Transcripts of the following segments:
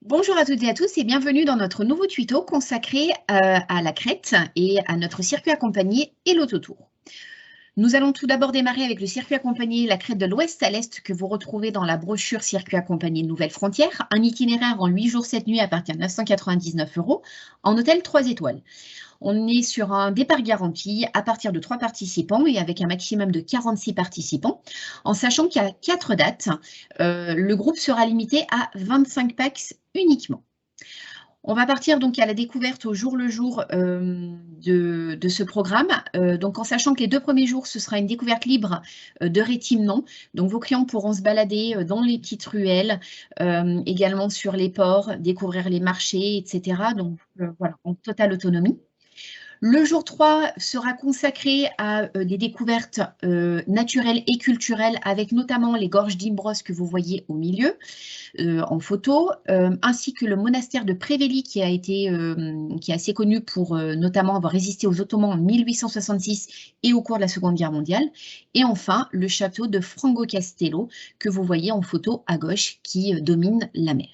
Bonjour à toutes et à tous et bienvenue dans notre nouveau tuto consacré à la crête et à notre circuit accompagné et l'autotour. Nous allons tout d'abord démarrer avec le circuit accompagné la crête de l'ouest à l'est que vous retrouvez dans la brochure circuit accompagné Nouvelles Frontières, un itinéraire en 8 jours 7 nuits à partir de 999 € en hôtel 3 étoiles. On est sur un départ garanti à partir de 3 participants et avec un maximum de 46 participants, en sachant qu'il y a 4 dates. Le groupe sera limité à 25 packs uniquement. On va partir donc à la découverte au jour le jour de ce programme. Donc en sachant que les 2 premiers jours, ce sera une découverte libre de Rétimnon. Donc vos clients pourront se balader dans les petites ruelles, également sur les ports, découvrir les marchés, etc. Donc voilà, en totale autonomie. Le jour 3 sera consacré à des découvertes naturelles et culturelles avec notamment les gorges d'Imbros que vous voyez au milieu en photo, ainsi que le monastère de Prévéli qui est assez connu pour notamment avoir résisté aux Ottomans en 1866 et au cours de la Seconde Guerre mondiale. Et enfin, le château de Frango Castello que vous voyez en photo à gauche qui domine la mer.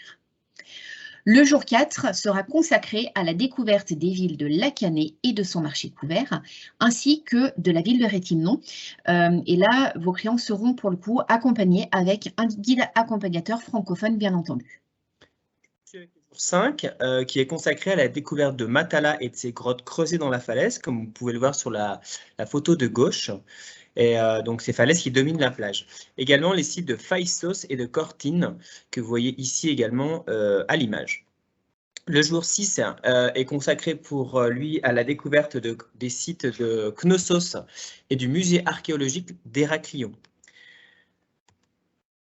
Le jour 4 sera consacré à la découverte des villes de Lacanau et de son marché couvert, ainsi que de la ville de Rétimnon. Et là, vos clients seront pour le coup accompagnés avec un guide accompagnateur francophone, bien entendu. Jour 5, qui est consacré à la découverte de Matala et de ses grottes creusées dans la falaise, comme vous pouvez le voir sur la photo de gauche. Et donc ces falaises qui dominent la plage. Également les sites de Phaistos et de Cortine, que vous voyez ici également à l'image. Le jour 6 est consacré pour lui à la découverte des sites de Knossos et du musée archéologique d'Héraklion.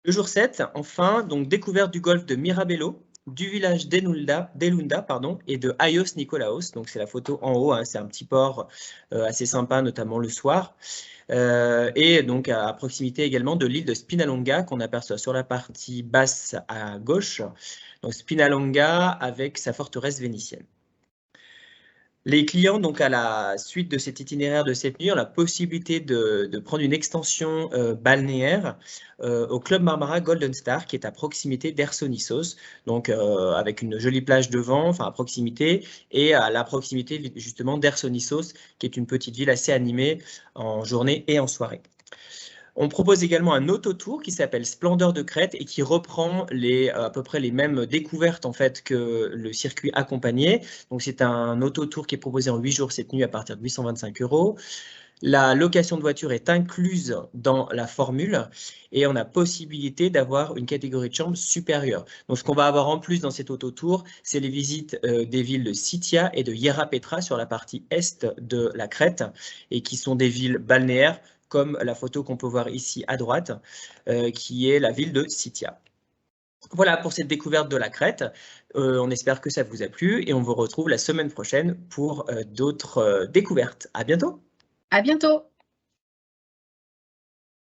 Le jour 7, enfin, donc découverte du golfe de Mirabello, du village d'Elunda et de Aios Nikolaos. Donc c'est la photo en haut, hein, c'est un petit port assez sympa, notamment le soir. Et donc à proximité également de l'île de Spinalonga qu'on aperçoit sur la partie basse à gauche. Donc Spinalonga avec sa forteresse vénitienne. Les clients, donc à la suite de cet itinéraire de cette nuit, ont la possibilité de prendre une extension balnéaire au Club Marmara Golden Star, qui est à proximité d'Ersonissos, donc avec une jolie plage devant, enfin à proximité, et à la proximité justement d'Ersonissos, qui est une petite ville assez animée en journée et en soirée. On propose également un autotour qui s'appelle Splendeur de Crète et qui reprend à peu près les mêmes découvertes en fait que le circuit accompagné. Donc c'est un autotour qui est proposé en 8 jours 7 nuits à partir de 825 €. La location de voiture est incluse dans la formule et on a possibilité d'avoir une catégorie de chambre supérieure. Donc ce qu'on va avoir en plus dans cet autotour, c'est les visites des villes de Sitia et de Hierapetra sur la partie est de la Crète et qui sont des villes balnéaires comme la photo qu'on peut voir ici à droite, qui est la ville de Sitia. Voilà pour cette découverte de la Crète. On espère que ça vous a plu et on vous retrouve la semaine prochaine pour d'autres découvertes. À bientôt. À bientôt.